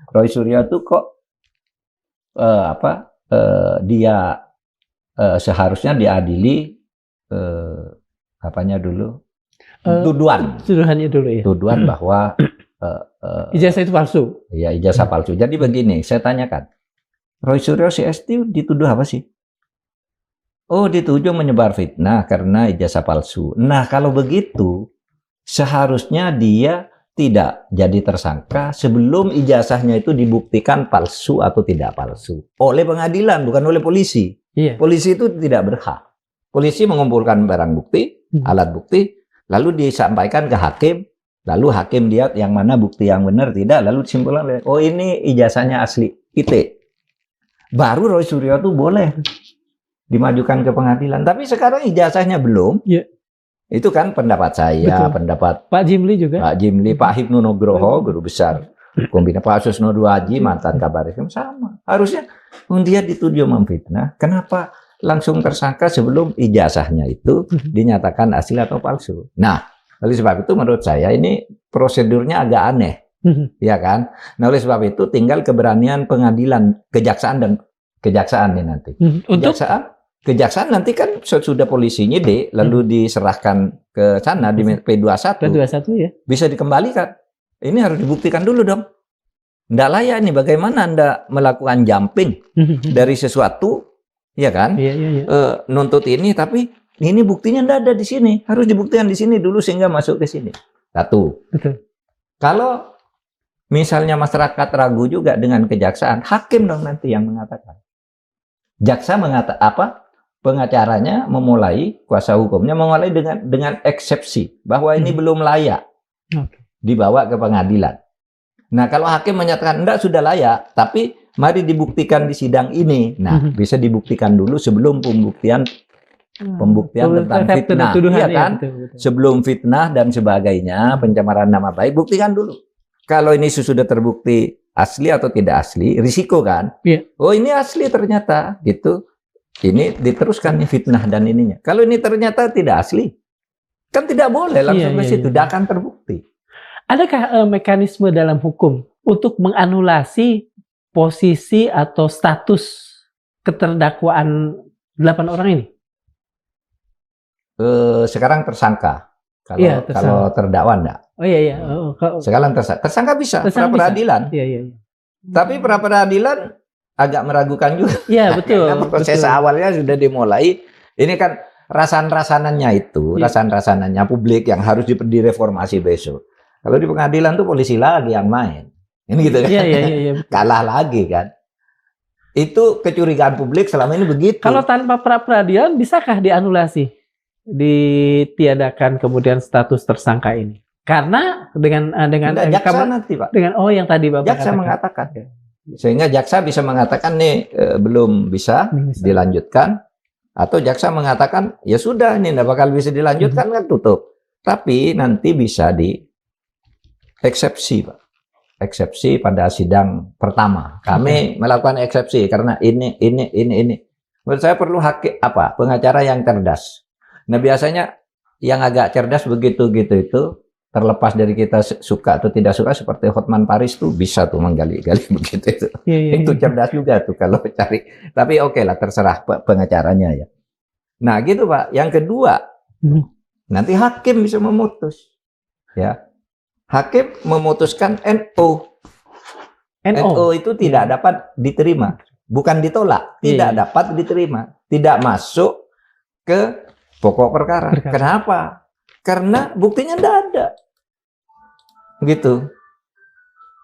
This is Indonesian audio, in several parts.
Roy Suryo tuh kok dia seharusnya diadili tuduhannya dulu ya. Tuduhan bahwa ijazah itu palsu. Ya, ijazah palsu. Jadi begini, saya tanyakan. Roy Suryo CS itu dituduh apa sih? Oh, dituduh menyebar fitnah karena ijazah palsu. Nah, kalau begitu, seharusnya dia tidak jadi tersangka sebelum ijazahnya itu dibuktikan palsu atau tidak palsu. Oleh pengadilan, bukan oleh polisi. Iya. Polisi itu tidak berhak. Polisi mengumpulkan barang bukti, alat bukti, lalu disampaikan ke hakim, lalu hakim lihat yang mana bukti yang benar, tidak, lalu disimpulkan, oh ini ijazahnya asli, IT. Baru Roy Suryo itu boleh dimajukan ke pengadilan. Tapi sekarang ijazahnya belum. Yeah. Itu kan pendapat saya, pendapat Pak Jimli juga. Pak Jimli, Pak Hipnu Nugroho, guru besar hukum pidana, Pak Susno Duaji, mantan Kabar Eskrim, sama. Harusnya dia dituduh memfitnah. Kenapa langsung tersangka sebelum ijazahnya itu dinyatakan asli atau palsu? Nah, oleh sebab itu menurut saya ini prosedurnya agak aneh. Ya kan? Nah, oleh sebab itu tinggal keberanian pengadilan, kejaksaan nih nanti. Kejaksaan nanti kan sudah polisi nyidik, lalu diserahkan ke sana di P21. P21 ya. Bisa dikembalikan. Ini harus dibuktikan dulu dong. Nggak layak nih, bagaimana Anda melakukan jumping dari sesuatu, ya kan? Iya. Nuntut ini, tapi ini buktinya nggak ada di sini. Harus dibuktikan di sini dulu sehingga masuk ke sini. Satu. Betul. Kalau misalnya masyarakat ragu juga dengan kejaksaan, hakim dong nanti yang mengatakan. Jaksa pengacaranya memulai, kuasa hukumnya memulai dengan eksepsi bahwa ini belum layak dibawa ke pengadilan. Nah, kalau hakim menyatakan enggak, sudah layak, tapi mari dibuktikan di sidang ini. Nah, bisa dibuktikan dulu sebelum pembuktian tentang fitnah, iya kan? Betul. Sebelum fitnah dan sebagainya, pencemaran nama baik, buktikan dulu. Kalau ini sudah terbukti asli atau tidak asli, risiko kan? Yeah. Oh, ini asli ternyata, gitu. Ini diteruskan nih fitnah dan ininya. Kalau ini ternyata tidak asli, kan tidak boleh langsung ke situ, tidak akan terbukti. Adakah mekanisme dalam hukum untuk menganulasi posisi atau status keterdakwaan 8 orang ini? Sekarang tersangka. Kalau terdakwa enggak. Oh iya. Sekarang tersangka bisa, pra-peradilan. Iya. Tapi pra-peradilan agak meragukan juga. Iya, betul. Karena proses awalnya sudah dimulai. Ini kan rasan-rasanannya publik yang harus direformasi besok. Kalau di pengadilan tuh polisi lagi yang main. Ini gitu kan. Iya. Kalah lagi kan. Itu kecurigaan publik selama ini begitu. Kalau tanpa pra-peradilan bisakah dianulasi? Ditiadakan kemudian status tersangka ini. Karena dengan jaksa nanti, Pak. Yang tadi Bapak jaksa mengatakan. Sehingga jaksa bisa mengatakan nih belum bisa dilanjutkan, atau jaksa mengatakan ya sudah ini tidak bakal bisa dilanjutkan, kan tutup. Tapi nanti bisa di eksepsi, Pak. Eksepsi pada sidang pertama. Kami melakukan eksepsi karena ini. Menurut saya perlu pengacara yang cerdas. Nah, biasanya yang agak cerdas begitu itu, terlepas dari kita suka atau tidak suka, seperti Hotman Paris tuh bisa tuh menggali-gali begitu itu. Iya. Itu cerdas juga tuh kalau cari. Tapi oke lah, terserah pengacaranya ya. Nah, gitu Pak. Yang kedua, nanti hakim bisa memutus. Ya. Hakim memutuskan NO. NO itu tidak dapat diterima. Bukan ditolak, tidak dapat diterima. Tidak masuk ke pokok perkara. Kenapa? Karena buktinya tidak ada. Gitu.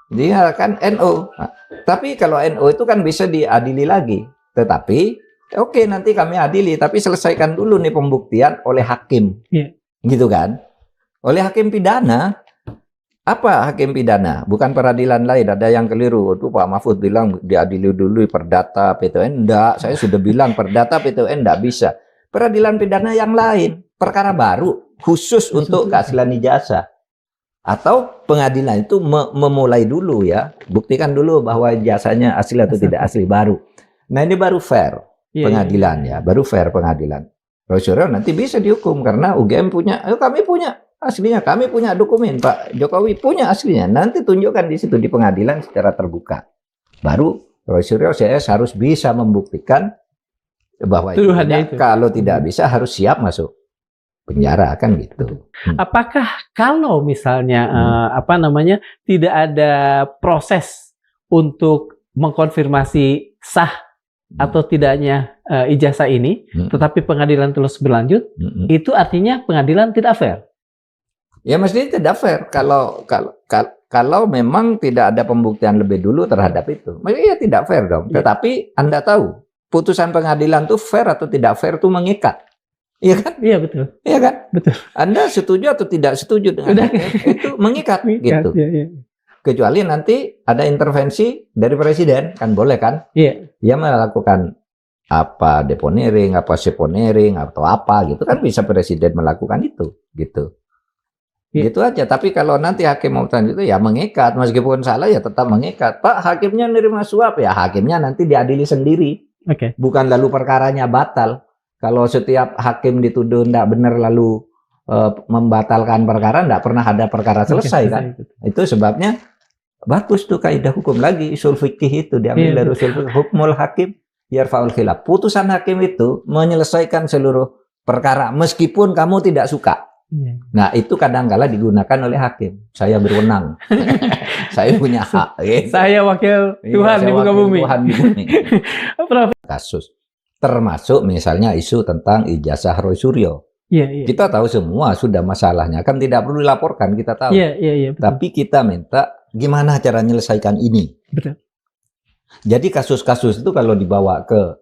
Dia kan NO. Nah, tapi kalau NO itu kan bisa diadili lagi. Tetapi, oke, nanti kami adili. Tapi selesaikan dulu nih pembuktian oleh hakim. Gitu kan. Oleh hakim pidana. Apa hakim pidana? Bukan peradilan lain. Ada yang keliru. Itu Pak Mahfud bilang diadili dulu perdata PT UN. Enggak, saya sudah bilang perdata PT UN enggak bisa. Peradilan pidana yang lain. Perkara baru. Khusus untuk keaslian ijazah. Atau pengadilan itu memulai dulu ya. Buktikan dulu bahwa ijazahnya asli atau tidak asli, baru. Nah, ini baru fair pengadilan ya. Baru fair pengadilan. Roy Suryo nanti bisa dihukum karena UGM punya, kami punya aslinya. Kami punya dokumen, Pak Jokowi punya aslinya. Nanti tunjukkan di situ di pengadilan secara terbuka. Baru Roy Suryo CS harus bisa membuktikan bahwa itu tidak. Kalau tidak bisa harus siap masuk penjara, kan gitu. Apakah kalau misalnya tidak ada proses untuk mengkonfirmasi sah atau tidaknya ijazah ini, tetapi pengadilan terus berlanjut, itu artinya pengadilan tidak fair? Ya mestinya tidak fair kalau memang tidak ada pembuktian lebih dulu terhadap itu. Mestinya tidak fair dong. Tetapi Anda tahu, putusan pengadilan itu fair atau tidak fair itu mengikat. Iya kan? Iya betul. Iya kan? Betul. Anda setuju atau tidak setuju dengan itu mengikat gitu. Ya. Kecuali nanti ada intervensi dari presiden, kan boleh kan? Iya. Dia melakukan apa deponering, apa seponering atau apa gitu kan bisa presiden melakukan itu gitu. Ya. Gitu aja. Tapi kalau nanti hakim mau tanya itu ya mengikat, meskipun salah ya tetap mengikat. Pak, hakimnya nerima suap ya hakimnya nanti diadili sendiri. Oke. Bukan lalu perkaranya batal. Kalau setiap hakim dituduh tidak benar lalu membatalkan perkara, tidak pernah ada perkara selesai kan? Itu sebabnya bagus tuh kaidah hukum lagi, usul fikih itu diambil dari usul fikih. Hukmul hakim yarfa'ul khilaf. Putusan hakim itu menyelesaikan seluruh perkara meskipun kamu tidak suka. Nah, itu kadang-kala digunakan oleh hakim. Saya berwenang. Saya punya hak. Saya wakil Tuhan di muka bumi. Tuhan di bumi. Kasus. Termasuk misalnya isu tentang ijazah Roy Suryo. Iya. Kita tahu semua sudah masalahnya. Kan tidak perlu dilaporkan, kita tahu. Iya. Tapi kita minta gimana cara menyelesaikan ini. Betul. Jadi kasus-kasus itu kalau dibawa ke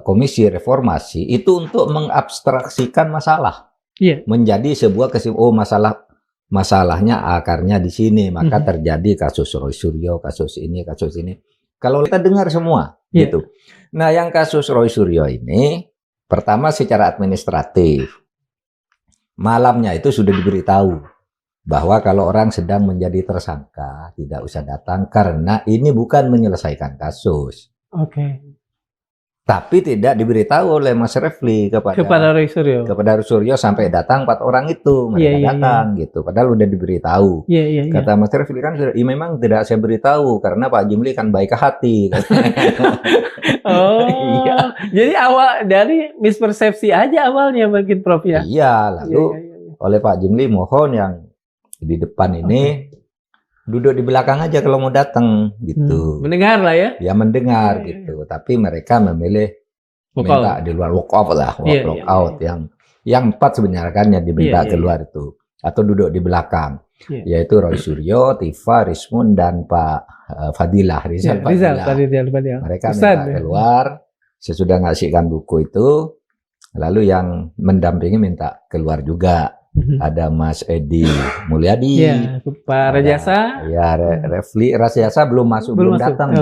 Komisi Reformasi itu untuk mengabstraksikan masalah. Iya. Menjadi sebuah masalahnya akarnya di sini, maka terjadi kasus Roy Suryo, kasus ini. Kalau kita dengar semua gitu. Nah, yang kasus Roy Suryo ini pertama secara administratif. Malamnya itu sudah diberitahu bahwa kalau orang sedang menjadi tersangka tidak usah datang karena ini bukan menyelesaikan kasus. Oke. Tapi tidak diberitahu oleh Mas Refli kepada Roy Suryo. Kepada Roy Suryo sampai datang 4 orang itu mereka datang gitu. Padahal udah diberitahu. Iya. Kata Mas Refli kan sudah, memang tidak saya beritahu karena Pak Jimli kan baik hati. Iya. Jadi awal dari mispersepsi aja awalnya mungkin Prof ya. Iya, lalu oleh Pak Jimli mohon yang di depan ini duduk di belakang aja kalau mau datang gitu. Mendengar lah ya. Ya mendengar gitu. Tapi mereka memilih minta di luar walk out lah, walk out yang 4 sebenarnya kan yang diminta keluar itu atau duduk di belakang. Yaitu Roy Suryo, Tifa, Rismun dan Pak Fadilah, Rizal Fadilah. Mereka minta keluar sesudah ngasihkan buku itu. Lalu yang mendampingi minta keluar juga. Ada Mas Edi Mulyadi, Pak Rajasa, Refli Rajasa belum datang.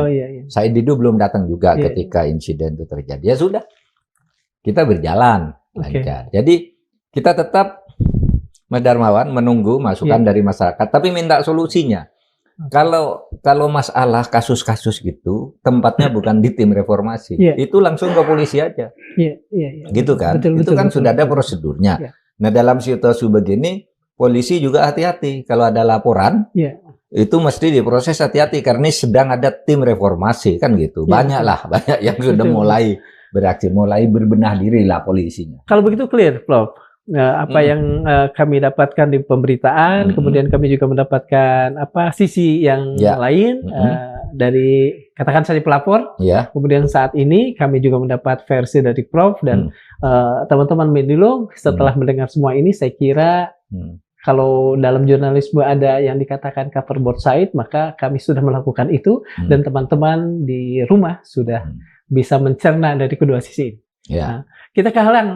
Said Didu belum datang juga ketika insiden itu terjadi. Ya sudah, kita berjalan lancar. Jadi kita tetap Mas Darmawan menunggu masukan dari masyarakat, tapi minta solusinya. Kalau masalah kasus-kasus gitu, tempatnya bukan di tim reformasi, itu langsung ke polisi aja. Gitu kan? Itu kan sudah ada prosedurnya. Nah, dalam situasi begini, polisi juga hati-hati. Kalau ada laporan, itu mesti diproses hati-hati karena sedang ada tim reformasi kan gitu. Banyak yang sudah mulai beraksi, mulai berbenah diri lah polisinya. Kalau begitu clear, Prof. Apa yang kami dapatkan di pemberitaan, kemudian kami juga mendapatkan sisi yang lain dari katakan saja pelapor. Kemudian saat ini kami juga mendapat versi dari Prof dan teman-teman Medilog setelah mendengar semua ini, saya kira kalau dalam jurnalisme ada yang dikatakan cover both side, maka kami sudah melakukan itu dan teman-teman di rumah sudah bisa mencerna dari kedua sisi. Nah, kita kehalang